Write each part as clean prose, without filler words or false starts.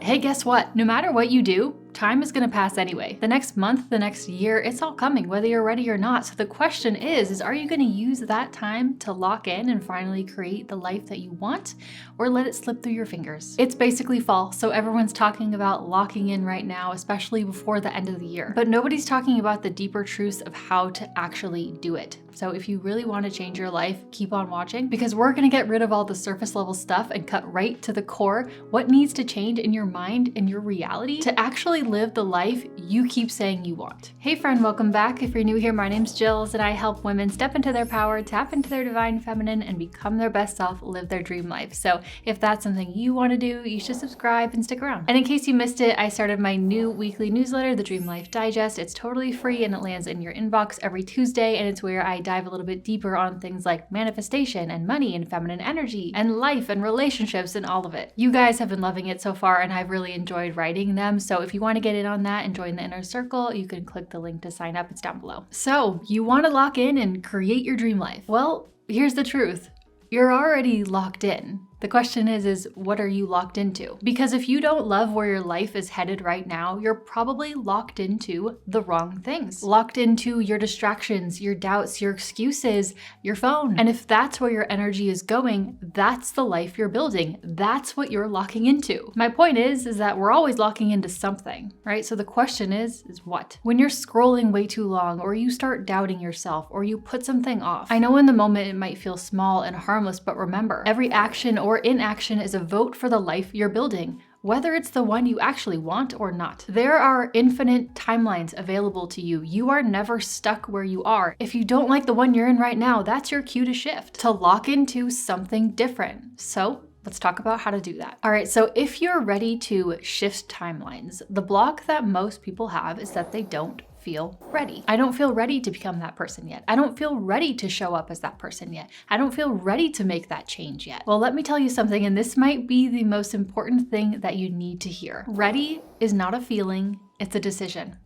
Hey, guess what? No matter what you do, time is gonna pass anyway. The next month, the next year, it's all coming, whether you're ready or not. So the question is are you gonna use that time to lock in and finally create the life that you want, or let it slip through your fingers? It's basically fall, so everyone's talking about locking in right now, especially before the end of the year. But nobody's talking about the deeper truths of how to actually do it. So if you really want to change your life, keep on watching, because we're going to get rid of all the surface level stuff and cut right to the core. What needs to change in your mind and your reality to actually live the life you keep saying you want? Hey friend, welcome back. If you're new here, my name's Jillz and I help women step into their power, tap into their divine feminine, and become their best self, live their dream life. So if that's something you want to do, you should subscribe and stick around. And in case you missed it, I started my new weekly newsletter, the Dream Life Digest. It's totally free and it lands in your inbox every Tuesday, and it's where I dive a little bit deeper on things like manifestation and money and feminine energy and life and relationships and all of it. You guys have been loving it so far and I've really enjoyed writing them. So if you want to get in on that and join the inner circle, you can click the link to sign up. It's down below. So you want to lock in and create your dream life. Well, here's the truth. You're already locked in. The question is what are you locked into? Because if you don't love where your life is headed right now, you're probably locked into the wrong things. Locked into your distractions, your doubts, your excuses, your phone. And if that's where your energy is going, that's the life you're building. That's what you're locking into. My point is that we're always locking into something, right? So the question is what? When you're scrolling way too long, or you start doubting yourself, or you put something off. I know in the moment it might feel small and harmless, but remember, every action or inaction is a vote for the life you're building, whether it's the one you actually want or not. There are infinite timelines available to you. You are never stuck where you are. If you don't like the one you're in right now, that's your cue to shift, to lock into something different. So let's talk about how to do that. All right, so if you're ready to shift timelines, the block that most people have is that they don't feel ready. I don't feel ready to become that person yet. I don't feel ready to show up as that person yet. I don't feel ready to make that change yet. Well, let me tell you something, and this might be the most important thing that you need to hear. Ready is not a feeling, it's a decision.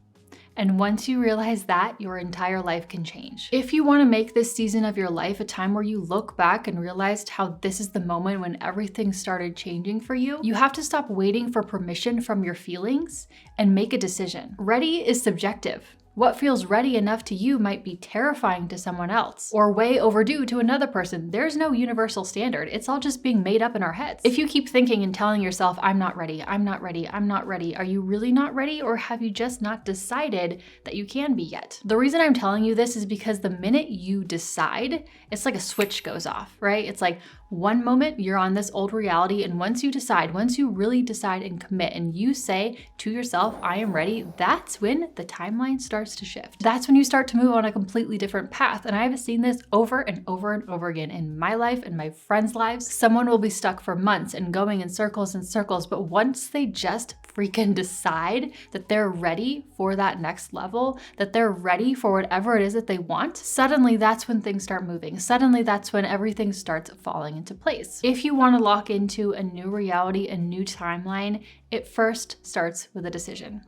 And once you realize that, your entire life can change. If you want to make this season of your life a time where you look back and realized how this is the moment when everything started changing for you, you have to stop waiting for permission from your feelings and make a decision. Ready is subjective. What feels ready enough to you might be terrifying to someone else, or way overdue to another person. There's no universal standard. It's all just being made up in our heads. If you keep thinking and telling yourself, I'm not ready, I'm not ready, I'm not ready, are you really not ready, or have you just not decided that you can be yet? The reason I'm telling you this is because the minute you decide, it's like a switch goes off, right? It's like one moment you're on this old reality, and once you really decide and commit and you say to yourself, I am ready, that's when the timeline starts to shift. That's when you start to move on a completely different path. And I've seen this over and over and over again in my life and my friends' lives. Someone will be stuck for months and going in circles and circles, but once they just freaking decide that they're ready for that next level, that they're ready for whatever it is that they want, suddenly that's when things start moving. Suddenly that's when everything starts falling into place. If you want to lock into a new reality, a new timeline, it first starts with a decision.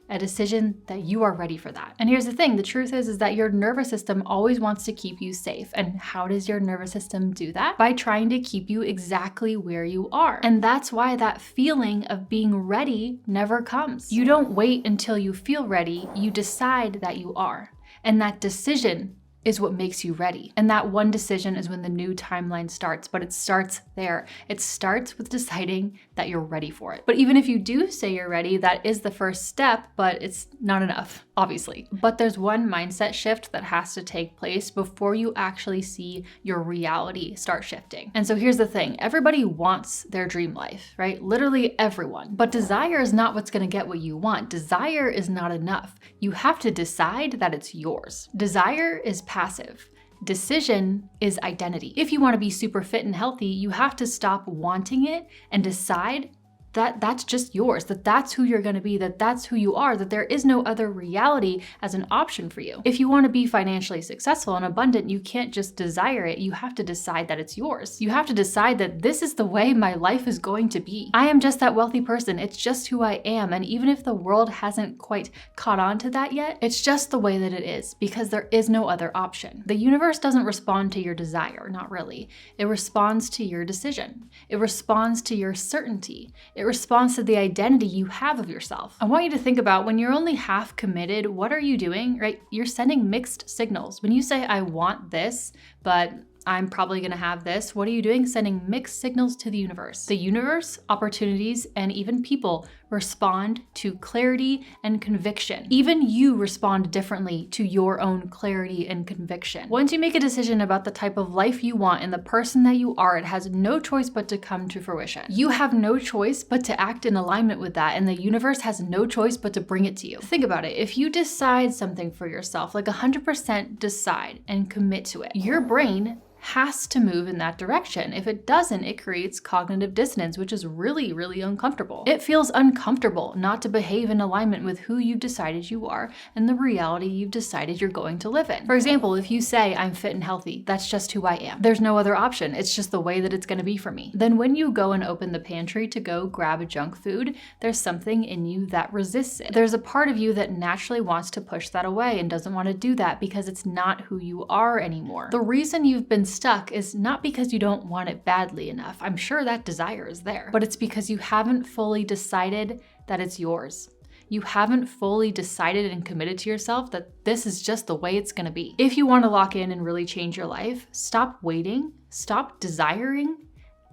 A decision that you are ready for that. And here's the thing, the truth is that your nervous system always wants to keep you safe. And how does your nervous system do that? By trying to keep you exactly where you are. And that's why that feeling of being ready never comes. You don't wait until you feel ready, you decide that you are. And that decision is what makes you ready. And that one decision is when the new timeline starts, but it starts there. It starts with deciding that you're ready for it. But even if you do say you're ready, that is the first step, but it's not enough, obviously. But there's one mindset shift that has to take place before you actually see your reality start shifting. And so here's the thing, everybody wants their dream life, right? Literally everyone. But desire is not what's gonna get what you want. Desire is not enough. You have to decide that it's yours. Desire is passive. Decision is identity. If you want to be super fit and healthy, you have to stop wanting it and decide that that's just yours, that that's who you're going to be, that that's who you are, that there is no other reality as an option for you. If you want to be financially successful and abundant, you can't just desire it. You have to decide that it's yours. You have to decide that this is the way my life is going to be. I am just that wealthy person. It's just who I am. And even if the world hasn't quite caught on to that yet, it's just the way that it is because there is no other option. The universe doesn't respond to your desire, not really. It responds to your decision. It responds to your certainty. It It responds to the identity you have of yourself. I want you to think about when you're only half committed, what are you doing, right? You're sending mixed signals. When you say, I want this, but I'm probably gonna have this, what are you doing? Sending mixed signals to the universe. The universe, opportunities, and even people respond to clarity and conviction. Even you respond differently to your own clarity and conviction. Once you make a decision about the type of life you want and the person that you are, it has no choice but to come to fruition. You have no choice but to act in alignment with that, and the universe has no choice but to bring it to you. Think about it. If you decide something for yourself, like 100% decide and commit to it, your brain has to move in that direction. If it doesn't, it creates cognitive dissonance, which is really, really uncomfortable. It feels uncomfortable not to behave in alignment with who you've decided you are and the reality you've decided you're going to live in. For example, if you say, I'm fit and healthy, that's just who I am. There's no other option. It's just the way that it's gonna be for me. Then when you go and open the pantry to go grab a junk food, there's something in you that resists it. There's a part of you that naturally wants to push that away and doesn't want to do that because it's not who you are anymore. The reason you've been stuck is not because you don't want it badly enough. I'm sure that desire is there, but it's because you haven't fully decided that it's yours. You haven't fully decided and committed to yourself that this is just the way it's gonna be. If you want to lock in and really change your life, stop waiting, stop desiring,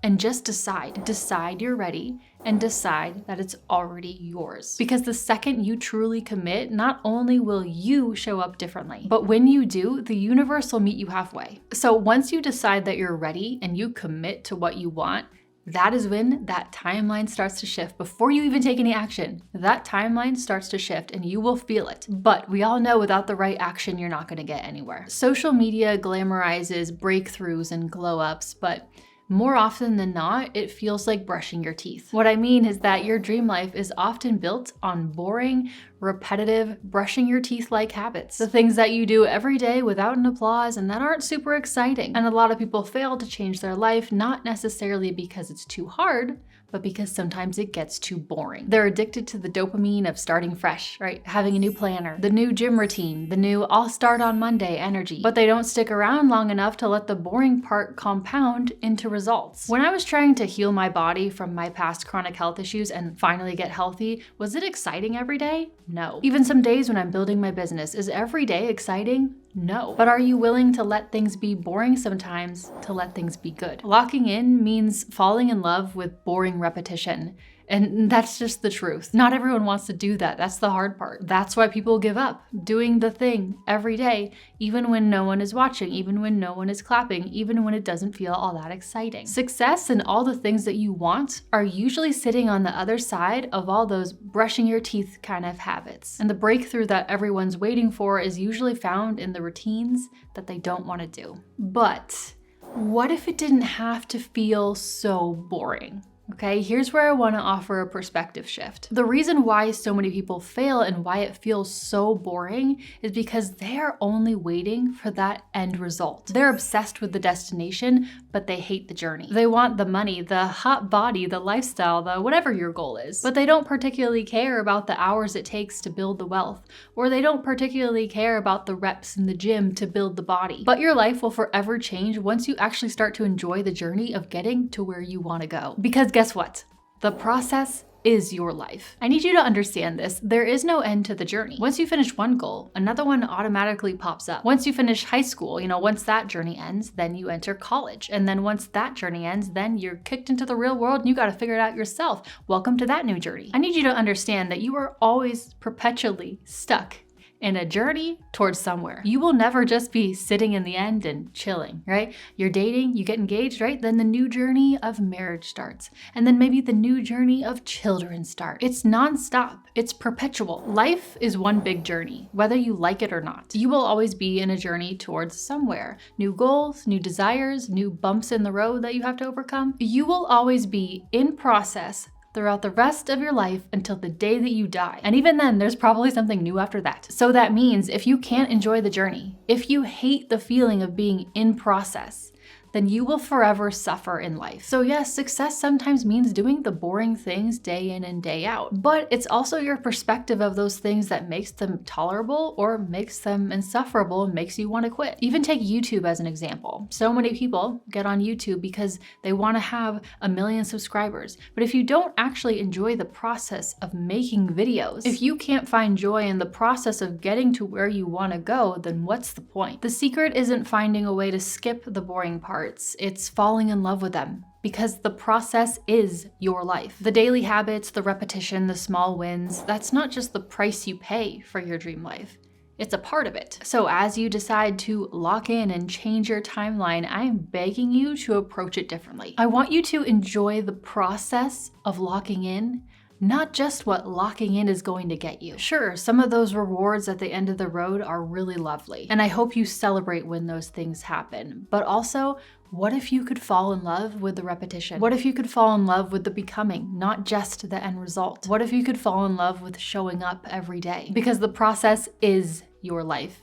and just decide. Decide you're ready and decide that it's already yours. Because the second you truly commit, not only will you show up differently, but when you do, the universe will meet you halfway. So once you decide that you're ready and you commit to what you want, that is when that timeline starts to shift. Before you even take any action, that timeline starts to shift and you will feel it. But we all know without the right action, you're not gonna get anywhere. Social media glamorizes breakthroughs and glow-ups, but more often than not, it feels like brushing your teeth. What I mean is that your dream life is often built on boring, repetitive, brushing your teeth-like habits. The things that you do every day without an applause and that aren't super exciting. And a lot of people fail to change their life, not necessarily because it's too hard, but because sometimes it gets too boring. They're addicted to the dopamine of starting fresh, right? Having a new planner, the new gym routine, the new I'll start on Monday energy, but they don't stick around long enough to let the boring part compound into results. When I was trying to heal my body from my past chronic health issues and finally get healthy, was it exciting every day? No. Even some days when I'm building my business, is every day exciting? No. But are you willing to let things be boring sometimes to let things be good? Locking in means falling in love with boring repetition. And that's just the truth. Not everyone wants to do that. That's the hard part. That's why people give up doing the thing every day, even when no one is watching, even when no one is clapping, even when it doesn't feel all that exciting. Success and all the things that you want are usually sitting on the other side of all those brushing your teeth kind of habits. And the breakthrough that everyone's waiting for is usually found in the routines that they don't want to do. But what if it didn't have to feel so boring? Okay, here's where I want to offer a perspective shift. The reason why so many people fail and why it feels so boring is because they are only waiting for that end result. They're obsessed with the destination, but they hate the journey. They want the money, the hot body, the lifestyle, the whatever your goal is, but they don't particularly care about the hours it takes to build the wealth, or they don't particularly care about the reps in the gym to build the body. But your life will forever change once you actually start to enjoy the journey of getting to where you want to go. Because guess what? The process is your life. I need you to understand this. There is no end to the journey. Once you finish one goal, another one automatically pops up. Once you finish high school, once that journey ends, then you enter college. And then once that journey ends, then you're kicked into the real world and you got to figure it out yourself. Welcome to that new journey. I need you to understand that you are always perpetually stuck in a journey towards somewhere. You will never just be sitting in the end and chilling, right? You're dating, you get engaged, right? Then the new journey of marriage starts. And then maybe the new journey of children start. It's nonstop. It's perpetual. Life is one big journey, whether you like it or not. You will always be in a journey towards somewhere. New goals, new desires, new bumps in the road that you have to overcome. You will always be in process throughout the rest of your life until the day that you die. And even then, there's probably something new after that. So that means if you can't enjoy the journey, if you hate the feeling of being in process, then you will forever suffer in life. So yes, success sometimes means doing the boring things day in and day out, but it's also your perspective of those things that makes them tolerable or makes them insufferable and makes you want to quit. Even take YouTube as an example. So many people get on YouTube because they want to have 1 million subscribers. But if you don't actually enjoy the process of making videos, if you can't find joy in the process of getting to where you want to go, then what's the point? The secret isn't finding a way to skip the boring parts. It's falling in love with them, because the process is your life. The daily habits, the repetition, the small wins, that's not just the price you pay for your dream life. It's a part of it. So as you decide to lock in and change your timeline, I'm begging you to approach it differently. I want you to enjoy the process of locking in, not just what locking in is going to get you. Sure, some of those rewards at the end of the road are really lovely, and I hope you celebrate when those things happen. But also, what if you could fall in love with the repetition? What if you could fall in love with the becoming, not just the end result? What if you could fall in love with showing up every day? Because the process is your life.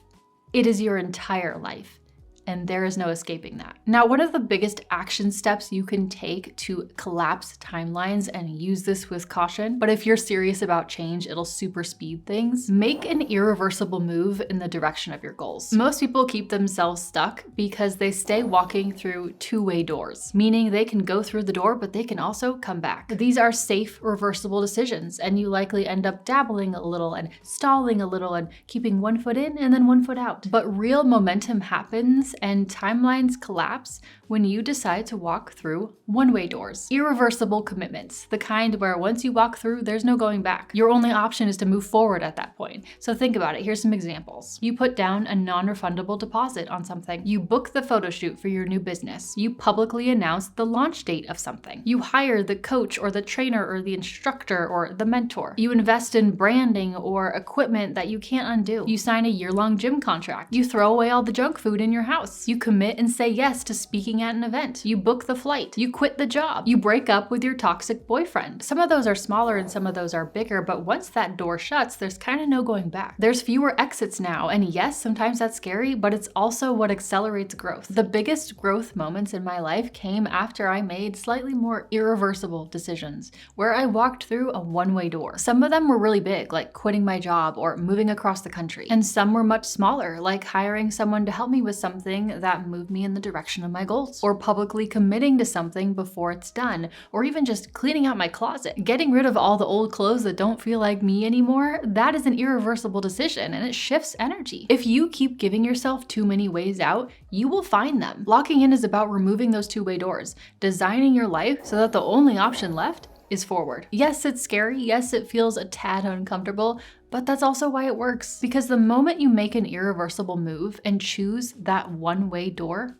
It is your entire life. And there is no escaping that. Now, one of the biggest action steps you can take to collapse timelines, and use this with caution, but if you're serious about change, it'll super speed things, make an irreversible move in the direction of your goals. Most people keep themselves stuck because they stay walking through two-way doors, meaning they can go through the door, but they can also come back. These are safe, reversible decisions, and you likely end up dabbling a little and stalling a little and keeping one foot in and then one foot out. But real momentum happens and timelines collapse when you decide to walk through one-way doors. Irreversible commitments, the kind where once you walk through, there's no going back. Your only option is to move forward at that point. So think about it. Here's some examples. You put down a non-refundable deposit on something. You book the photo shoot for your new business. You publicly announce the launch date of something. You hire the coach or the trainer or the instructor or the mentor. You invest in branding or equipment that you can't undo. You sign a year-long gym contract. You throw away all the junk food in your house. You commit and say yes to speaking at an event. You book the flight. You quit the job. You break up with your toxic boyfriend. Some of those are smaller and some of those are bigger, but once that door shuts, there's kind of no going back. There's fewer exits now, and yes, sometimes that's scary, but it's also what accelerates growth. The biggest growth moments in my life came after I made slightly more irreversible decisions, where I walked through a one-way door. Some of them were really big, like quitting my job or moving across the country, and some were much smaller, like hiring someone to help me with something that moved me in the direction of my goals, or publicly committing to something before it's done, or even just cleaning out my closet. Getting rid of all the old clothes that don't feel like me anymore, that is an irreversible decision, and it shifts energy. If you keep giving yourself too many ways out, you will find them. Locking in is about removing those two-way doors, designing your life so that the only option left is forward. Yes, it's scary. Yes, it feels a tad uncomfortable, but that's also why it works. Because the moment you make an irreversible move and choose that one-way door,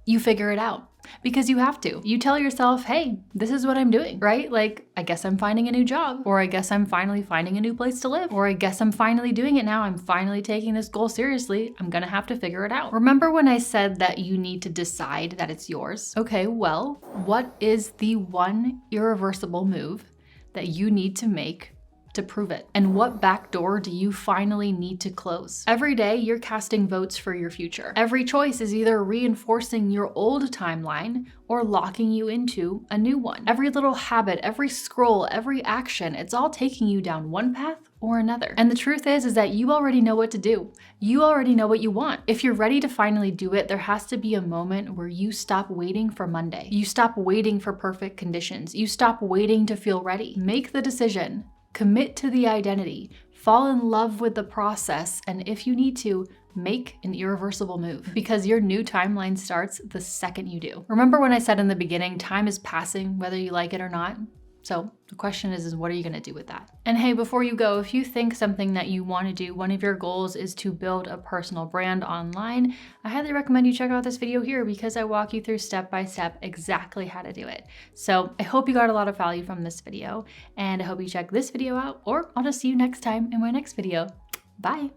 you figure it out. Because you have to. You tell yourself, hey, this is what I'm doing, right? Like, I guess I'm finding a new job, or I guess I'm finally finding a new place to live, or I guess I'm finally doing it now. I'm finally taking this goal seriously. I'm gonna have to figure it out. Remember when I said that you need to decide that it's yours? Okay, well, what is the one irreversible move that you need to make to prove it? And what back door do you finally need to close? Every day you're casting votes for your future. Every choice is either reinforcing your old timeline or locking you into a new one. Every little habit, every scroll, every action, it's all taking you down one path or another. And the truth is that you already know what to do. You already know what you want. If you're ready to finally do it, there has to be a moment where you stop waiting for Monday. You stop waiting for perfect conditions. You stop waiting to feel ready. Make the decision. Commit to the identity, fall in love with the process, and if you need to, make an irreversible move, because your new timeline starts the second you do. Remember when I said in the beginning, time is passing whether you like it or not? So the question is what are you gonna do with that? And hey, before you go, if you think something that you wanna do, one of your goals is to build a personal brand online, I highly recommend you check out this video here because I walk you through step by step exactly how to do it. So I hope you got a lot of value from this video, and I hope you check this video out, or I'll just see you next time in my next video. Bye.